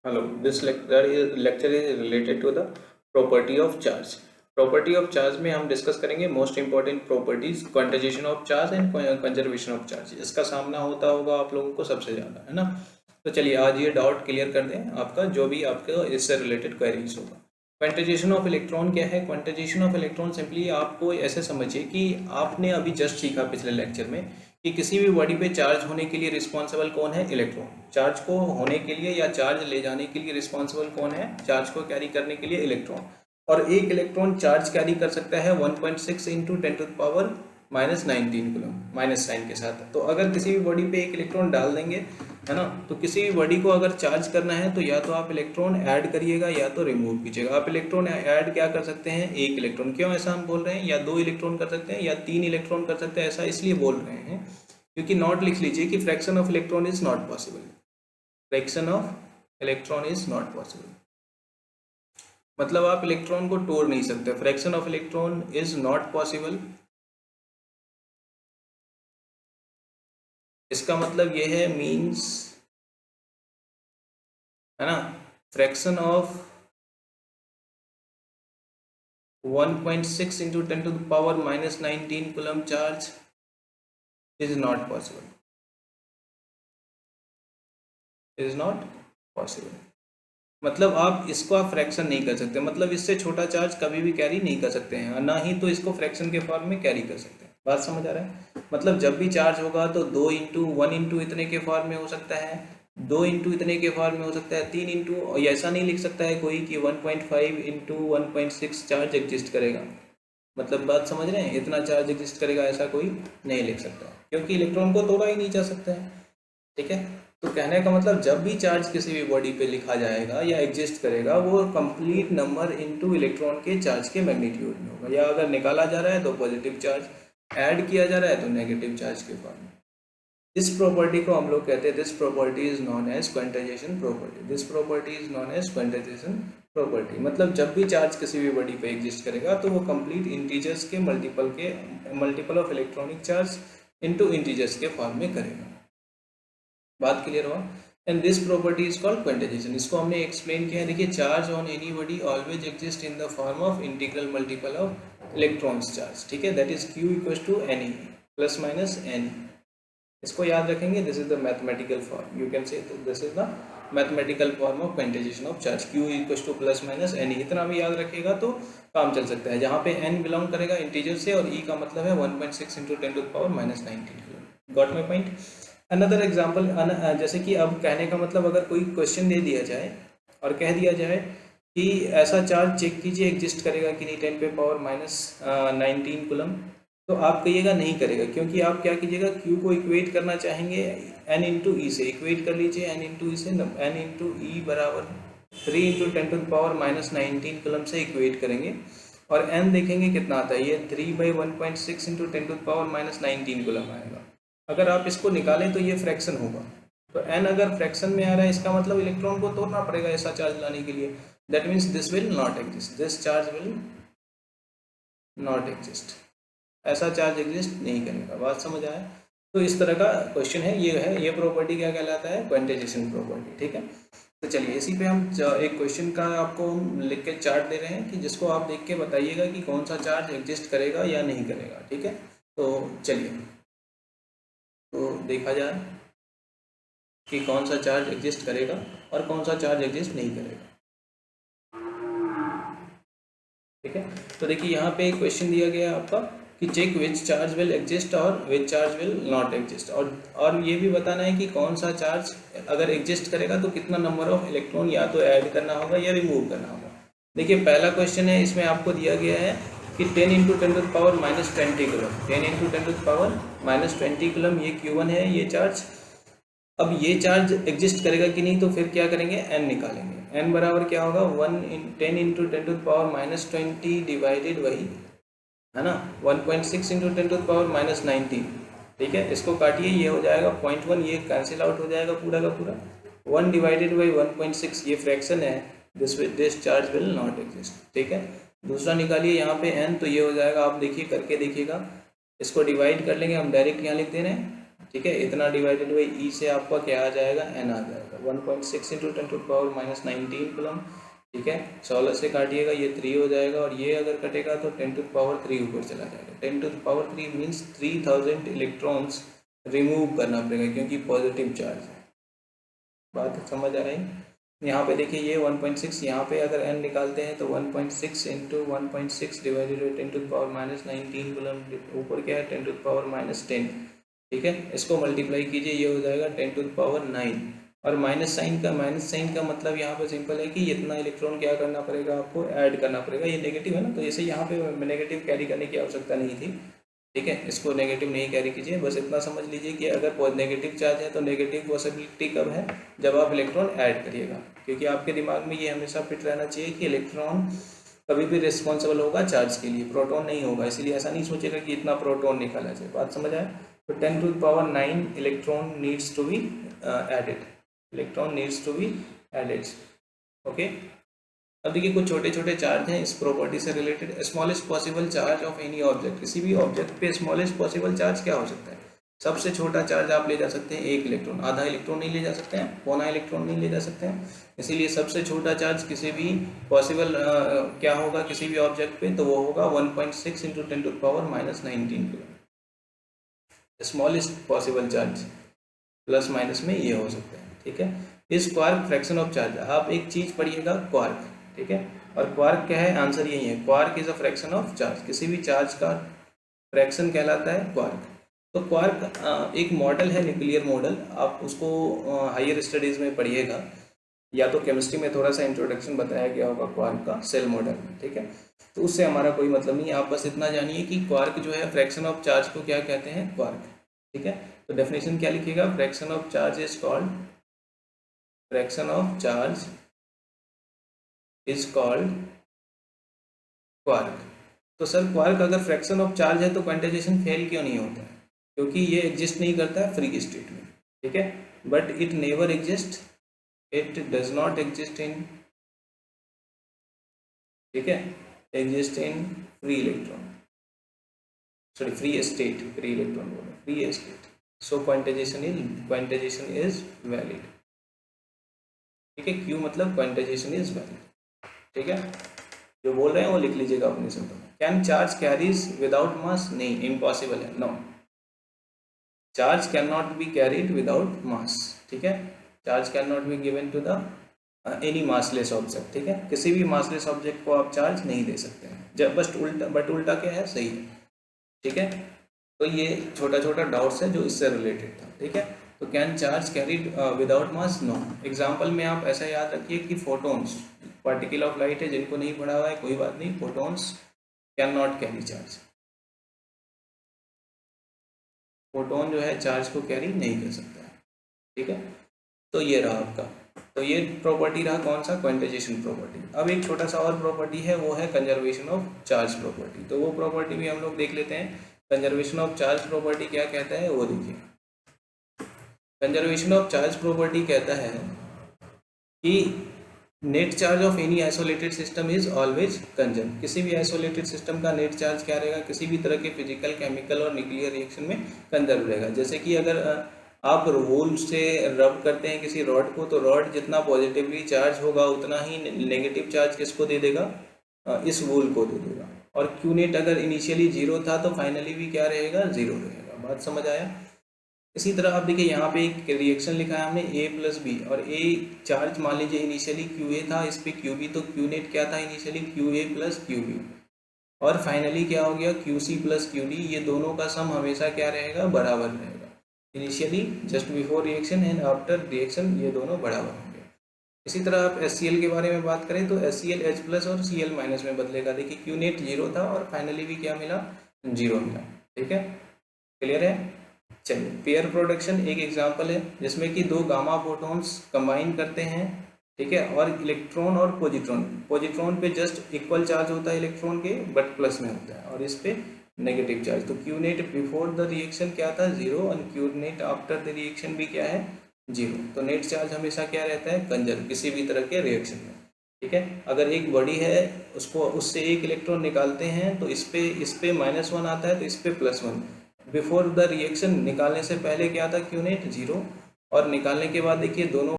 Hello, this lecture is related to the property of charge. Property of charge में हम discuss करेंगे most important properties quantization of charge and conservation of charge. इसका सामना होता होगा आप लोगों को सबसे ज़्यादा, है ना। तो चलिए आज ये डाउट क्लियर कर दें आपका, जो भी आपका इससे रिलेटेड क्वेरीज होगा। क्वांटाइजेशन ऑफ इलेक्ट्रॉन क्या है? क्वांटाइजेशन ऑफ इलेक्ट्रॉन सिंपली आपको ऐसे समझिए कि आपने अभी जस्ट सीखा पिछले लेक्चर में कि किसी भी बॉडी पे चार्ज होने के लिए रिस्पॉन्सिबल कौन है? इलेक्ट्रॉन। चार्ज को होने के लिए या चार्ज ले जाने के लिए रिस्पॉन्सिबल कौन है? चार्ज को कैरी करने के लिए इलेक्ट्रॉन। और एक इलेक्ट्रॉन चार्ज कैरी कर सकता है 1.6 इंटू 10⁻⁻19 कूलम, माइनस साइन के साथ। तो अगर किसी भी बॉडी पे एक इलेक्ट्रॉन डाल देंगे, है ना, तो किसी भी बॉडी को अगर चार्ज करना है तो या तो आप इलेक्ट्रॉन ऐड करिएगा या तो रिमूव कीजिएगा। आप इलेक्ट्रॉन ऐड क्या कर सकते हैं? एक इलेक्ट्रॉन। क्यों ऐसा हम बोल रहे हैं? या 2 इलेक्ट्रॉन कर सकते हैं या 3 इलेक्ट्रॉन कर सकते हैं। ऐसा इसलिए बोल रहे हैं क्योंकि नॉट लिख लीजिए कि fraction of electron is not possible. Fraction of electron is not possible मतलब आप इलेक्ट्रॉन को तोड़ नहीं सकते। Fraction of electron is not possible, इसका मतलब यह है, मींस, है ना, fraction of 1.6 into 10⁻⁻19 coulomb charge is not possible, is not possible. मतलब आप इसको आप फ्रैक्शन नहीं कर सकते, मतलब इससे छोटा चार्ज कभी भी कैरी नहीं कर सकते हैं, ना ही तो इसको फ्रैक्शन के फॉर्म में कैरी कर सकते हैं। बात समझ आ रहा है? मतलब जब भी चार्ज होगा तो 2 इंटू 1 इंटू इतने के फॉर्म में हो सकता है, 2 इंटू इतने के फॉर्म में हो सकता है, 3 इंटू, ऐसा नहीं लिख सकता है कोई कि 1.5 इंटू 1.6 चार्ज एग्जिस्ट करेगा। मतलब बात समझ रहे हैं? इतना चार्ज एग्जिस्ट करेगा ऐसा कोई नहीं लिख सकता, क्योंकि इलेक्ट्रॉन को तोड़ा ही नहीं जा सकता है। ठीक है, तो कहने का मतलब जब भी चार्ज किसी भी बॉडी पे लिखा जाएगा या एग्जिस्ट करेगा, वो कंप्लीट नंबर इनटू इलेक्ट्रॉन के चार्ज के मैग्नीट्यूड में होगा, या अगर निकाला जा रहा है तो पॉजिटिव चार्ज, ऐड किया जा रहा है तो नेगेटिव चार्ज के फॉर्म में। इस प्रॉपर्टी को हम लोग कहते हैं, this property is known as quantisation property. This property is known as quantisation property. मतलब जब भी चार्ज किसी भी बॉडी पे एग्जिस्ट करेगा तो वो कंप्लीट इंटीजर्स के multiple of electronic charge into integers के फॉर्म में करेगा। बात क्लियर हुआ? And this property is called quantisation. इसको हमने एक्सप्लेन किया है। देखिए, charge on any body always exist in the form of integral multiple of electron's charge. ठीक है, that is q equal to n plus minus n. इसको याद रखेंगे, this is the mathematical form, you can say this is the mathematical form of quantisation of charge, q equal to plus minus n. इतना भी याद रखिएगा तो काम चल सकता है, जहाँ पे एन बिलोंग करेगा इंटीजर से और ई का मतलब है 1.6 into 10⁻⁻19। Got my point? Another example, जैसे कि अब कहने का मतलब, अगर कोई क्वेश्चन दे दिया जाए और कह दिया जाए कि ऐसा चार्ज चेक कीजिए एग्जिस्ट करेगा कि नहीं 10⁻⁻19 कूलम, तो आप कहिएगा नहीं करेगा, क्योंकि आप क्या कीजिएगा, क्यू को इक्वेट करना चाहेंगे एन इंटू ई से। इक्वेट कर लीजिए एन इंटू ई से, एन इंटू ई बराबर 3 इंटू 10⁻⁻19 कूलम से इक्वेट करेंगे और एन देखेंगे कितना आता है। ये 3/1.6 इंटू 10⁻⁻19 कूलम आएगा। अगर आप इसको निकालें तो ये फ्रैक्शन होगा, तो n अगर फ्रैक्शन में आ रहा है, इसका मतलब इलेक्ट्रॉन को तोड़ना पड़ेगा ऐसा चार्ज लाने के लिए। That means this will not exist, this charge will not exist, ऐसा चार्ज एग्जिस्ट नहीं करेगा। बात समझ आया? तो इस तरह का क्वेश्चन है, ये प्रॉपर्टी क्या कहलाता है? Quantization property. ठीक है, तो चलिए इसी पे हम एक क्वेश्चन का आपको लिख के चार्ट दे रहे हैं कि जिसको आप देख के बताइएगा कि कौन सा चार्ज एग्जिस्ट करेगा या नहीं करेगा। ठीक है, तो चलिए तो देखा जाए कि कौन सा चार्ज एग्जिस्ट करेगा और कौन सा चार्ज एग्जिस्ट नहीं करेगा। ठीक है, तो देखिए यहाँ पे एक क्वेश्चन दिया गया है आपका कि check which charge will exist और which charge will not exist, और ये भी बताना है कि कौन सा चार्ज अगर एग्जिस्ट करेगा तो कितना नंबर ऑफ इलेक्ट्रॉन या तो ऐड करना होगा या रिमूव करना होगा। देखिए पहला क्वेश्चन है, इसमें आपको दिया गया है कि 10 इंटू 10⁻⁻20 कूलम, 10 इंटू 10⁻⁻20 कूलम ये Q1 है ये चार्ज। अब ये चार्ज एग्जिस्ट करेगा कि नहीं, तो फिर क्या करेंगे, n निकालेंगे। n बराबर क्या होगा, 10 इंटू 10⁻⁻20 डिवाइडेड वही, है ना, 1.6 इंटू 10⁻⁻19। ठीक है, इसको काटिए, ये हो जाएगा 0.1, ये कैंसिल आउट हो जाएगा पूरा का पूरा। 1 डिवाइडेड बाई 1.6 ये फ्रैक्शन है, this charge will not exist. ठीक है, दूसरा निकालिए यहाँ पे n, तो ये हो जाएगा, आप देखिए करके देखिएगा, इसको डिवाइड कर लेंगे, हम डायरेक्ट यहाँ लिख दे रहे हैं। ठीक है, इतना डिवाइडेड बाई ई से आपका क्या आ जाएगा, एन आ जाएगा 1.6 इंटू 10⁻⁻19 कूलम। ठीक है, 16 से काटिएगा ये 3 हो जाएगा और ये अगर कटेगा तो 10⁻3 ऊपर चला जाएगा। 10⁻3 मीन्स 3000 इलेक्ट्रॉन्स रिमूव करना पड़ेगा क्योंकि पॉजिटिव चार्ज है। बात समझ आ रही है? यहाँ पे देखिए ये 1.6, यहाँ पे अगर n निकालते हैं तो 1.6 इंटू 1.6 डिवाइडेड बाई 10⁻⁻19 कूलम, ऊपर क्या है 10⁻10। ठीक है, इसको मल्टीप्लाई कीजिए, ये हो जाएगा 10⁹ और माइनस साइन का मतलब यहाँ पे सिंपल है कि इतना इलेक्ट्रॉन क्या करना पड़ेगा, आपको ऐड करना पड़ेगा। ये नेगेटिव है ना, तो जैसे यहाँ पे नेगेटिव कैरी करने की आवश्यकता नहीं थी। ठीक है, इसको नेगेटिव नहीं कैरी कीजिए, बस इतना समझ लीजिए कि अगर नेगेटिव चार्ज है तो नेगेटिव पॉसिबिलिटी कब है, जब आप इलेक्ट्रॉन ऐड करिएगा। क्योंकि आपके दिमाग में ये हमेशा फिट रहना चाहिए कि इलेक्ट्रॉन कभी भी रिस्पॉन्सिबल होगा चार्ज के लिए, प्रोटॉन नहीं होगा। इसलिए ऐसा नहीं सोचेगा कि इतना प्रोटॉन निकाला जाए। बात समझ आए? तो 10⁹ electron needs to be added. Okay, अब देखिए कुछ छोटे छोटे चार्ज हैं इस प्रॉपर्टी से related. Smallest possible charge of any object, किसी भी ऑब्जेक्ट पे स्मॉलेस्ट पॉसिबल चार्ज क्या हो सकता है? सबसे छोटा चार्ज आप ले जा सकते हैं 1 इलेक्ट्रॉन, आधा इलेक्ट्रॉन नहीं ले जा सकते हैं, पौना इलेक्ट्रॉन नहीं ले जा सकते हैं। इसीलिए सबसे छोटा चार्ज किसी भी पॉसिबल क्या होगा किसी भी ऑब्जेक्ट पे, तो वो होगा 1.6 into 10⁻⁻19 kilo. Smallest possible charge plus minus में ये हो सकता है। ठीक है, इस क्वार्क फ्रैक्शन ऑफ चार्ज, आप एक चीज पढ़िएगा क्वार्क। ठीक है, और क्वार्क क्या है, आंसर यही है, quark is a fraction of charge. किसी भी चार्ज का फ्रैक्शन कहलाता है क्वार्क। तो क्वार्क एक मॉडल है, न्यूक्लियर मॉडल, आप उसको हायर स्टडीज में पढ़िएगा, या तो केमिस्ट्री में थोड़ा सा इंट्रोडक्शन बताया गया होगा क्वार्क का सेल मॉडल में। ठीक है, तो उससे हमारा कोई मतलब नहीं, आप बस इतना जानिए कि क्वार्क जो है फ्रैक्शन ऑफ चार्ज को क्या कहते हैं, क्वार्क। ठीक है, तो डेफिनेशन क्या लिखिएगा, fraction of charge is called quark. तो सर क्वार्क अगर फ्रैक्शन ऑफ चार्ज है तो क्वांटाइजेशन फेल क्यों नहीं होता है? क्योंकि ये एग्जिस्ट नहीं करता है फ्री स्टेट में। ठीक है, but it never exist, it does not exist in, ठीक है, exist in free electron, sorry free state, free electron बोलो, free state. So quantization is valid. ठीक है, क्यू मतलब क्वांटाइजेशन इज वैलिड। ठीक है, जो बोल रहे हैं वो लिख लीजिएगा अपने शब्दों में। Can charge carries without mass? नहीं, इम्पॉसिबल है, no. Charge can not be carried without mass. ठीक है, charge can not be given to the any massless object. ठीक है, किसी भी मासलेस ऑब्जेक्ट को आप चार्ज नहीं दे सकते हैं, जब बस उल्टा, बट उल्टा क्या है, सही है। ठीक है, तो ये छोटा छोटा डाउट्स है जो इससे रिलेटेड था। ठीक है, तो can charge carried without mass? No. Example में आप ऐसा याद रखिए कि फोटोन्स, पार्टिकल ऑफ लाइट है, जिनको नहीं पढ़ा हुआ है कोई बात नहीं, photons can not carry charge. Photon जो है चार्ज को कैरी नहीं कर सकता है। ठीक है, तो ये रहा आपका, तो ये प्रॉपर्टी रहा कौन सा, क्वांटाइजेशन प्रॉपर्टी। अब एक छोटा सा और प्रॉपर्टी है, वो है कंजर्वेशन ऑफ चार्ज प्रॉपर्टी। तो वो प्रॉपर्टी भी हम लोग देख लेते हैं। कंजर्वेशन ऑफ चार्ज प्रॉपर्टी क्या कहता है वो देखिए। कंजर्वेशन ऑफ चार्ज प्रॉपर्टी कहता है कि net charge of any isolated system is always conserve. किसी भी आइसोलेटेड सिस्टम का नेट चार्ज क्या रहेगा, किसी भी तरह के फिजिकल, केमिकल और न्यूक्लियर रिएक्शन में कंजर्व रहेगा। जैसे कि अगर आप वूल से रब करते हैं किसी रॉड को, तो रॉड जितना पॉजिटिवली चार्ज होगा उतना ही नेगेटिव चार्ज किसको दे देगा, इस वूल को दे देगा। और क्यू नेट अगर इनिशियली 0 था तो फाइनली भी क्या रहेगा, 0 रहेगा। बात समझ आया? इसी तरह आप देखिए यहाँ पे एक रिएक्शन लिखा है हमने A+B, और A चार्ज मान लीजिए इनिशियली QA था, इस पे QB, तो Q नेट क्या था इनिशियली, QA + QB, और फाइनली क्या हो गया, QC + QD। ये दोनों का सम हमेशा क्या रहेगा, बराबर रहेगा। Initially, just before reaction and after reaction, ये दोनों बराबर होंगे। इसी तरह आप HCl के बारे में बात करें तो HCl H+ और Cl- में बदलेगा। देखिए Q नेट 0 था और फाइनली भी क्या मिला, 0 मिला। ठीक है, क्लियर है? चलिए, पेयर प्रोडक्शन एक एग्जांपल है जिसमें कि 2 गामा फोटॉन्स कंबाइन करते हैं। ठीक है, और इलेक्ट्रॉन और पॉजिट्रॉन पे जस्ट इक्वल चार्ज होता है इलेक्ट्रॉन के, बट प्लस में होता है, और इस पे नेगेटिव चार्ज। तो Q net before the reaction क्या था, 0, और Q net after the reaction भी क्या है, 0। तो नेट चार्ज हमेशा क्या रहता है, कंजर्व, किसी भी तरह के रिएक्शन में। ठीक है, अगर एक बॉडी है उसको, उससे एक इलेक्ट्रॉन निकालते हैं तो इस पे -1 आता है, तो इस पे +1। बिफोर द रिएक्शन, निकालने से पहले क्या था, क्यू नेट 0, और निकालने के बाद देखिए दोनों